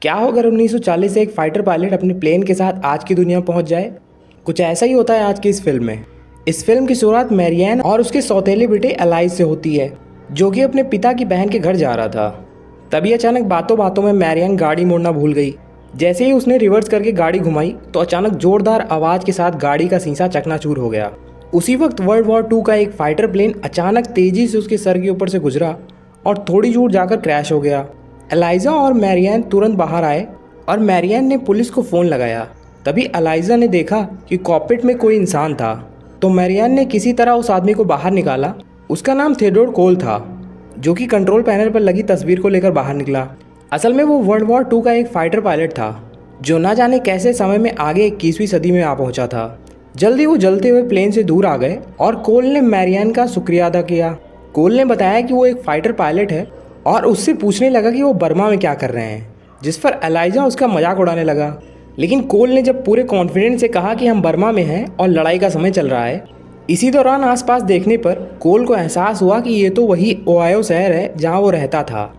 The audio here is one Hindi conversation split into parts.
क्या हो अगर 1940 से एक फाइटर पायलट अपने प्लेन के साथ आज की दुनिया में पहुंच जाए। कुछ ऐसा ही होता है आज की इस फिल्म में। इस फिल्म की शुरुआत मैरियन और उसके सौतेले बेटे एलाइज से होती है, जो कि अपने पिता की बहन के घर जा रहा था। तभी अचानक बातों बातों में मैरियन गाड़ी मोड़ना भूल गई। जैसे ही उसने रिवर्स करके गाड़ी घुमाई तो अचानक जोरदार आवाज़ के साथ गाड़ी का शीशा चकनाचूर हो गया। उसी वक्त वर्ल्ड वॉर 2 का एक फाइटर प्लेन अचानक तेजी से उसके सर के ऊपर से गुजरा और थोड़ी दूर जाकर क्रैश हो गया। एलाइजा और मैरियन तुरंत बाहर आए और मैरियन ने पुलिस को फ़ोन लगाया। तभी एलाइजा ने देखा कि कॉकपिट में कोई इंसान था, तो मैरियन ने किसी तरह उस आदमी को बाहर निकाला। उसका नाम थियोडोर कोल था, जो कि कंट्रोल पैनल पर लगी तस्वीर को लेकर बाहर निकला। असल में वो वर्ल्ड वॉर 2 का एक फाइटर पायलट था, जो ना जाने कैसे समय में आगे 21वीं सदी में आ पहुंचा था। जल्दी वो जलते हुए प्लेन से दूर आ गए और कोल ने मैरियन का शुक्रिया अदा किया। कोल ने बताया कि वो एक फाइटर पायलट है और उससे पूछने लगा कि वो बर्मा में क्या कर रहे हैं, जिस पर एलाइजा उसका मजाक उड़ाने लगा। लेकिन कोल ने जब पूरे कॉन्फिडेंस से कहा कि हम बर्मा में हैं और लड़ाई का समय चल रहा है। इसी दौरान आसपास देखने पर कोल को एहसास हुआ कि ये तो वही ओहायो शहर है जहाँ वो रहता था।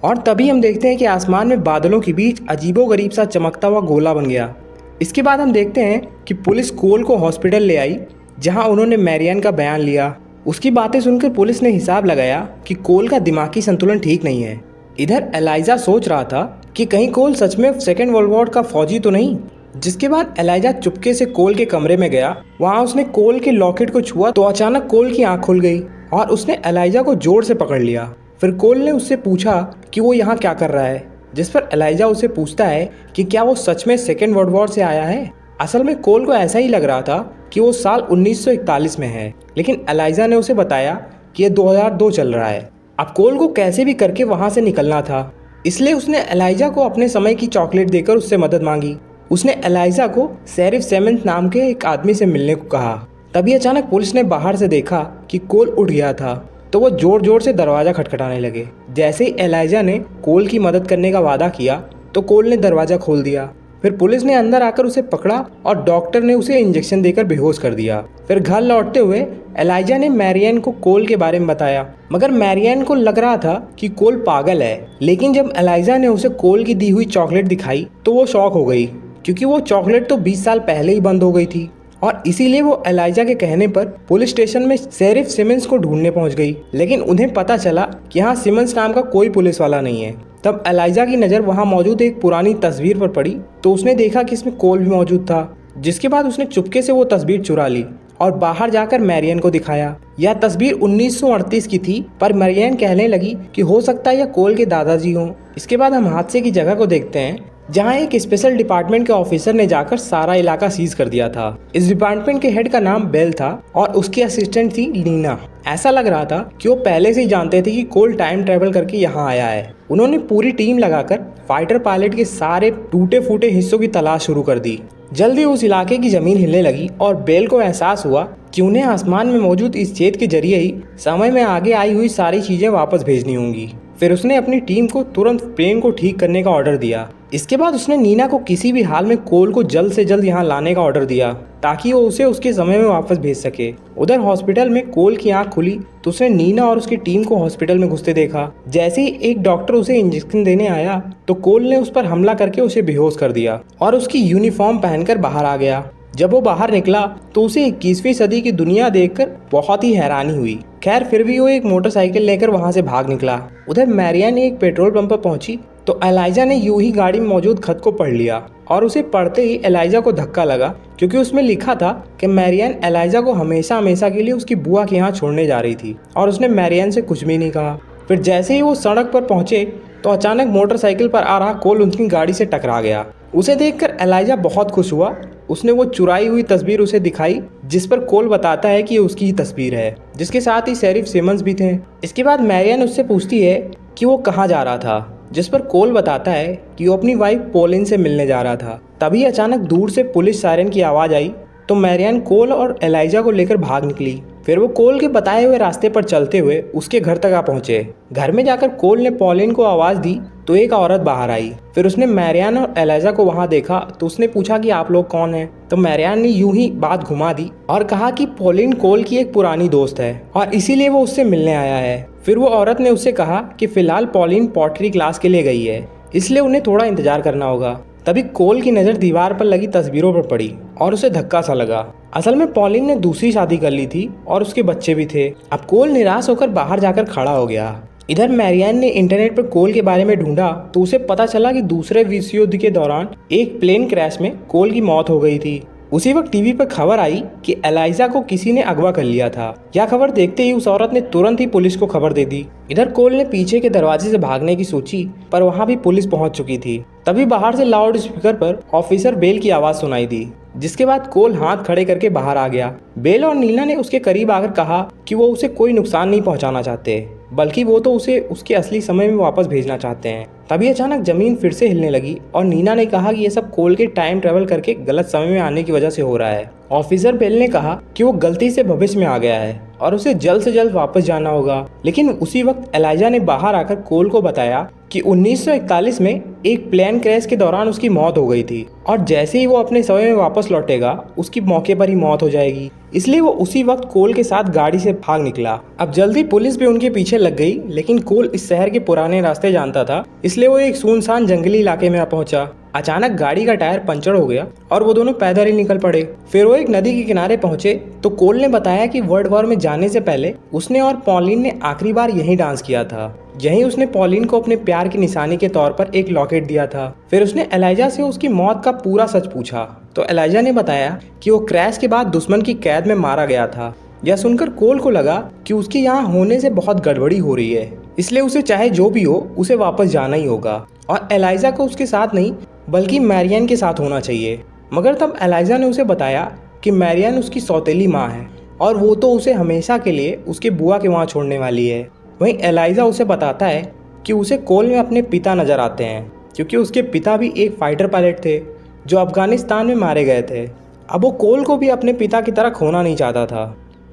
और तभी हम देखते हैं कि आसमान में बादलों के बीच अजीबोगरीब सा चमकता हुआ गोला बन गया। इसके बाद हम देखते हैं कि पुलिस कोल को हॉस्पिटल ले आई, जहाँ उन्होंने मैरियन का बयान लिया। उसकी बातें सुनकर पुलिस ने हिसाब लगाया कि कोल का दिमागी संतुलन ठीक नहीं है। इधर एलाइजा सोच रहा था कि कहीं कोल सच में सेकेंड वर्ल्ड वॉर का फौजी तो नहीं। जिसके बाद एलाइजा चुपके से कोल के कमरे में गया। वहाँ उसने कोल के लॉकेट को छुआ तो अचानक कोल की आंख खुल गई और उसने एलाइजा को जोर से पकड़ लिया। फिर कोल ने उससे पूछा कि वो यहाँ क्या कर रहा है, जिस पर एलाइजा उसे पूछता है कि क्या वो सच में सेकेंड वर्ल्ड वॉर से आया है। असल में कोल को ऐसा ही लग रहा था कि वो साल 1941 में है, लेकिन एलाइजा ने उसे बताया कि ये 2002 चल रहा है। अब कोल को कैसे भी करके वहाँ से निकलना था, इसलिए उसने एलाइजा को अपने समय की चॉकलेट देकर उससे मदद मांगी। उसने एलाइजा को शेरिफ सिमंस नाम के एक आदमी से मिलने को कहा। तभी अचानक पुलिस ने बाहर से देखा कि कोल उठ गया था, तो वो जोर जोर से दरवाज़ा खटखटाने लगे। जैसे ही एलाइजा ने कोल की मदद करने का वादा किया तो कोल ने दरवाज़ा खोल दिया। फिर पुलिस ने अंदर आकर उसे पकड़ा और डॉक्टर ने उसे इंजेक्शन देकर बेहोश कर दिया। फिर घर लौटते हुए एलाइजा ने मैरियन को कोल के बारे में बताया, मगर मैरियन को लग रहा था कि कोल पागल है। लेकिन जब एलाइजा ने उसे कोल की दी हुई चॉकलेट दिखाई तो वो शॉक हो गई, क्योंकि वो चॉकलेट तो 20 साल पहले ही बंद हो गई थी। और इसीलिए वो एलाइजा के कहने पर पुलिस स्टेशन में शेरिफ सिमंस को ढूंढने पहुंच गई। लेकिन उन्हें पता चला कि यहाँ सिमंस नाम का कोई पुलिस वाला नहीं है। तब एलाइजा की नज़र वहाँ मौजूद एक पुरानी तस्वीर पर पड़ी तो उसने देखा कि इसमें कोल भी मौजूद था। जिसके बाद उसने चुपके से वो तस्वीर चुरा ली और बाहर जाकर मैरियन को दिखाया। यह तस्वीर 1938 की थी, पर मैरियन कहने लगी कि हो सकता है यह कोल के दादाजी हों। इसके बाद हम हादसे की जगह को देखते हैं, जहां एक स्पेशल डिपार्टमेंट के ऑफिसर ने जाकर सारा इलाका सीज कर दिया था। इस डिपार्टमेंट के हेड का नाम बेल था और उसकी असिस्टेंट थी लीना। ऐसा लग रहा था कि वो पहले से ही जानते थे कि कोल टाइम ट्रेवल करके यहाँ आया है। उन्होंने पूरी टीम लगाकर फाइटर पायलट के सारे टूटे फूटे हिस्सों की तलाश शुरू कर दी। जल्दी उस इलाके की जमीन हिलने लगी और बेल को एहसास हुआ कि उन्हें आसमान में मौजूद इस छेद के जरिए ही समय में आगे आई हुई सारी चीजें वापस भेजनी होंगी। फिर उसने अपनी टीम को तुरंत प्लेन को ठीक करने का ऑर्डर दिया। इसके बाद उसने नीना को किसी भी हाल में कोल को जल्द से जल्द यहाँ लाने का ऑर्डर दिया, ताकि वो उसे उसके समय में वापस भेज सके। उधर हॉस्पिटल में कोल की आंख खुली तो उसने नीना और उसकी टीम को हॉस्पिटल में घुसते देखा। जैसे ही एक डॉक्टर उसे इंजेक्शन देने आया तो कोल ने उस पर हमला करके उसे बेहोश कर दिया और उसकी यूनिफॉर्म पहनकर बाहर आ गया। जब वो बाहर निकला तो उसे 21वीं सदी की दुनिया देखकर बहुत ही हैरानी हुई। खैर फिर भी वो एक मोटरसाइकिल लेकर वहां से भाग निकला। उधर मैरियन एक पेट्रोल पंप पर पहुंची तो एलाइजा ने यूं ही गाड़ी में मौजूद खत को पढ़ लिया और उसे पढ़ते ही एलाइजा को धक्का लगा, क्योंकि उसमें लिखा था कि मैरियन एलाइजा को हमेशा हमेशा के लिए उसकी बुआ के यहाँ छोड़ने जा रही थी और उसने मैरियन से कुछ भी नहीं कहा। फिर जैसे ही वो सड़क पर पहुंचे तो अचानक मोटरसाइकिल पर आ रहा कोल उनकी गाड़ी से टकरा गया। उसे देखकर एलाइजा बहुत खुश हुआ। उसने वो चुराई हुई तस्वीर उसे दिखाई, जिस पर कोल बताता है कि ये उसकी ही तस्वीर है, जिसके साथ ही शेरिफ सिमंस भी थे। इसके बाद मैरियन उससे पूछती है कि वो कहाँ जा रहा था, जिस पर कोल बताता है कि वो अपनी वाइफ पॉलिन से मिलने जा रहा था। तभी अचानक दूर से पुलिस सायरन की आवाज़ आई तो मैरियन कोल और एलाइजा को लेकर भाग निकली। फिर वो कोल के बताए हुए रास्ते पर चलते हुए उसके घर तक आ पहुंचे। घर में जाकर कोल ने पॉलिन को आवाज़ दी तो एक औरत बाहर आई। फिर उसने मैरियन और एलाइजा को वहां देखा तो उसने पूछा कि आप लोग कौन हैं। तो मैरियन ने यूं ही बात घुमा दी और कहा कि पॉलिन कोल की एक पुरानी दोस्त है और इसीलिए वो उससे मिलने आया है। फिर वो औरत ने उससे कहा कि फिलहाल पॉलिन पॉटरी क्लास के लिए गई है, इसलिए उन्हें थोड़ा इंतजार करना होगा। तभी कोल की नज़र दीवार पर लगी तस्वीरों पर पड़ी और उसे धक्का सा लगा। असल में पॉलिन ने दूसरी शादी कर ली थी और उसके बच्चे भी थे। अब कोल निराश होकर बाहर जाकर खड़ा हो गया। इधर मैरियन ने इंटरनेट पर कोल के बारे में ढूंढा तो उसे पता चला कि दूसरे विश्व युद्ध के दौरान एक प्लेन क्रैश में कोल की मौत हो गई थी। उसी वक्त टीवी पर खबर आई कि एलाइजा को किसी ने अगवा कर लिया था। यह खबर देखते ही उस औरत ने तुरंत ही पुलिस को खबर दे दी। इधर कोल ने पीछे के दरवाजे से भागने की सोची, पर वहां भी पुलिस पहुंच चुकी थी। तभी बाहर से लाउड स्पीकर पर ऑफिसर बेल की आवाज सुनाई दी, जिसके बाद कोल हाथ खड़े करके बाहर आ गया। बेल और नीना ने उसके करीब आकर कहा कि वो उसे कोई नुकसान नहीं पहुंचाना चाहते, बल्कि वो तो उसे उसके असली समय में वापस भेजना चाहते हैं। तभी अचानक जमीन फिर से हिलने लगी और नीना ने कहा कि ये सब कोल के टाइम ट्रेवल करके गलत समय में आने की वजह से हो रहा है। ऑफिसर बेल ने कहा कि वो गलती से भविष्य में आ गया है और उसे जल्द से जल्द वापस जाना होगा। लेकिन उसी वक्त एलाइजा ने बाहर आकर कोल को बताया कि 1941 में एक प्लेन क्रैश के दौरान उसकी मौत हो गई थी और जैसे ही वो अपने समय में वापस लौटेगा उसकी मौके पर ही मौत हो जाएगी। इसलिए वो उसी वक्त कोल के साथ गाड़ी से भाग निकला। अब जल्दी पुलिस भी उनके पीछे लग गई, लेकिन कोल इस शहर के पुराने रास्ते जानता था, इसलिए वो एक सुनसान जंगली इलाके में आ पहुंचा। अचानक गाड़ी का टायर पंचर हो गया और वो दोनों पैदल ही निकल पड़े। फिर वो एक नदी के किनारे पहुंचे तो कोल ने बताया कि वर्ल्ड वॉर में जाने से पहले उसने और पॉलिन ने आखिरी बार यहीं डांस किया था। यहीं उसने पॉलिन को अपने प्यार की निशानी के तौर पर एक लॉकेट दिया था। फिर उसने एलाइजा से उसकी मौत का पूरा सच पूछा तो एलाइजा ने बताया कि वो क्रैश के बाद दुश्मन की कैद में मारा गया था। यह सुनकर कोल को लगा कि उसके यहाँ होने से बहुत गड़बड़ी हो रही है, इसलिए उसे चाहे जो भी हो उसे वापस जाना ही होगा और एलाइजा को उसके साथ नहीं बल्कि मैरियन के साथ होना चाहिए। मगर तब एलाइजा ने उसे बताया कि मैरियन उसकी सौतेली माँ है और वो तो उसे हमेशा के लिए उसके बुआ के वहाँ छोड़ने वाली है। वहीं एलाइजा उसे बताता है कि उसे कोल में अपने पिता नजर आते हैं, क्योंकि उसके पिता भी एक फाइटर पायलट थे जो अफगानिस्तान में मारे गए थे। अब वो कोल को भी अपने पिता की तरह खोना नहीं चाहता था।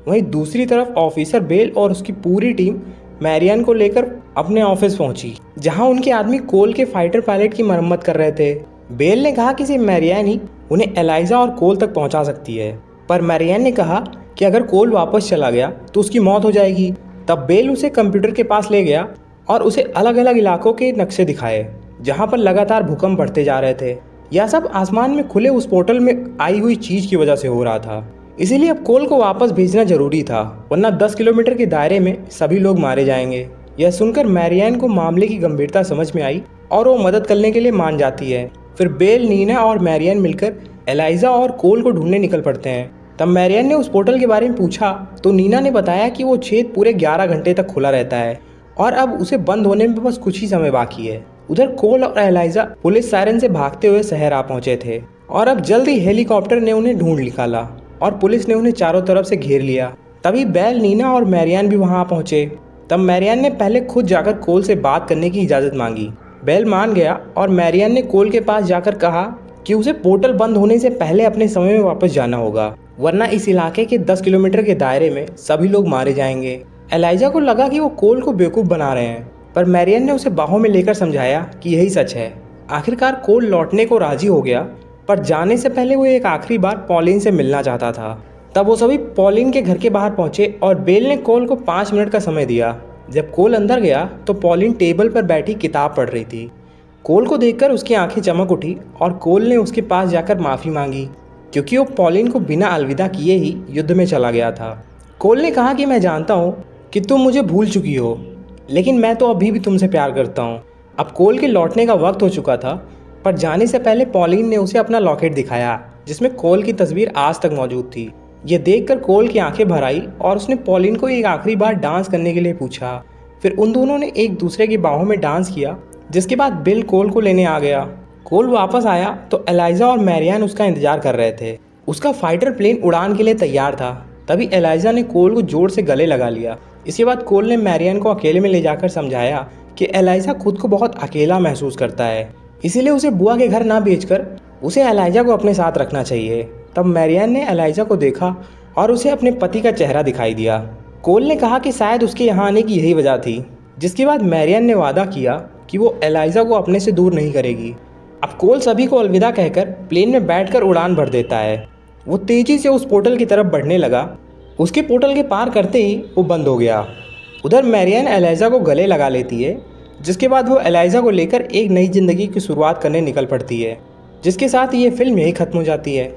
वहीं दूसरी तरफ ऑफिसर बेल और उसकी पूरी टीम मैरियन को लेकर अपने ऑफिस पहुंची, जहां उनके आदमी कोल के फाइटर पायलट की मरम्मत कर रहे थे। बेल ने कहा कि सिर्फ मैरियन ही उन्हें एलाइजा और कोल तक पहुंचा सकती है, पर मैरियन ने कहा कि अगर कोल वापस चला गया तो उसकी मौत हो जाएगी। तब बेल उसे कंप्यूटर के पास ले गया और उसे अलग अलग इलाकों के नक्शे दिखाए जहां पर लगातार भूकंप बढ़ते जा रहे थे। यह सब आसमान में खुले उस पोर्टल में आई हुई चीज की वजह से हो रहा था। इसीलिए अब कोल को वापस भेजना जरूरी था, वरना 10 किलोमीटर के दायरे में सभी लोग मारे जाएंगे। यह सुनकर मैरियन को मामले की गंभीरता समझ में आई और वो मदद करने के लिए मान जाती है। फिर बेल, नीना और मैरियन मिलकर एलाइजा और कोल को ढूंढने निकल पड़ते हैं। तब मैरियन ने उस पोर्टल के बारे में पूछा तो नीना ने बताया कि वो छेद पूरे 11 घंटे तक खुला रहता है और अब उसे बंद होने में बस कुछ ही समय बाकी है। उधर कोल और एलाइजा पुलिस सायरन से भागते हुए शहर आ पहुंचे थे और अब जल्दी हेलीकॉप्टर ने उन्हें ढूंढ निकाला और पुलिस ने उन्हें चारों तरफ से घेर लिया। तभी बेल, नीना और मैरियन भी वहां पहुंचे। तब मैरियन ने पहले खुद जाकर कोल से बात करने की इजाज़त मांगी। बेल मान गया और मैरियन ने कोल के पास जाकर कहा कि उसे पोर्टल बंद होने से पहले अपने समय में वापस जाना होगा, वरना इस इलाके के 10 किलोमीटर के दायरे में सभी लोग मारे जाएंगे। एलाइजा को लगा कि वो कोल को बेवकूफ़ बना रहे हैं, पर मैरियन ने उसे बाहों में लेकर समझाया कि यही सच है। आखिरकार कोल लौटने को राजी हो गया, पर जाने से पहले वो एक आखिरी बार पॉलिन से मिलना चाहता था। तब वो सभी पॉलिन के घर के बाहर पहुंचे और बेल ने कोल को 5 मिनट का समय दिया। जब कोल अंदर गया तो पॉलिन टेबल पर बैठी किताब पढ़ रही थी। कोल को देखकर उसकी आंखें चमक उठी और कोल ने उसके पास जाकर माफ़ी मांगी, क्योंकि वो पॉलिन को बिना अलविदा किए ही युद्ध में चला गया था। कोल ने कहा कि मैं जानता हूँ कि तुम मुझे भूल चुकी हो, लेकिन मैं तो अभी भी तुमसे प्यार करता हूँ। अब कोल के लौटने का वक्त हो चुका था, पर जाने से पहले पॉलिन ने उसे अपना लॉकेट दिखाया जिसमें कोल की तस्वीर आज तक मौजूद थी। ये देखकर कोल की आंखें भर आई और उसने पॉलिन को एक आखिरी बार डांस करने के लिए पूछा। फिर उन दोनों ने एक दूसरे की बाहों में डांस किया, जिसके बाद बिल कोल को लेने आ गया। कोल वापस आया तो एलाइजा और मैरियन उसका इंतजार कर रहे थे। उसका फाइटर प्लेन उड़ान के लिए तैयार था। तभी एलाइजा ने कोल को जोर से गले लगा लिया। इसके बाद कोल ने मैरियन को अकेले में ले जाकर समझाया कि एलाइजा खुद को बहुत अकेला महसूस करता है, इसीलिए उसे बुआ के घर ना भेजकर उसे एलाइजा को अपने साथ रखना चाहिए। तब मैरियन ने एलाइजा को देखा और उसे अपने पति का चेहरा दिखाई दिया। कोल ने कहा कि शायद उसके यहाँ आने की यही वजह थी, जिसके बाद मैरियन ने वादा किया कि वो एलाइजा को अपने से दूर नहीं करेगी। अब कोल सभी को अलविदा कहकर प्लेन में बैठकर उड़ान भर देता है। वो तेजी से उस पोर्टल की तरफ बढ़ने लगा। उसके पोर्टल के पार करते ही वो बंद हो गया। उधर मैरियन एलाइजा को गले लगा लेती है, जिसके बाद वो एलाइजा को लेकर एक नई ज़िंदगी की शुरुआत करने निकल पड़ती है, जिसके साथ ये फिल्म यही ख़त्म हो जाती है।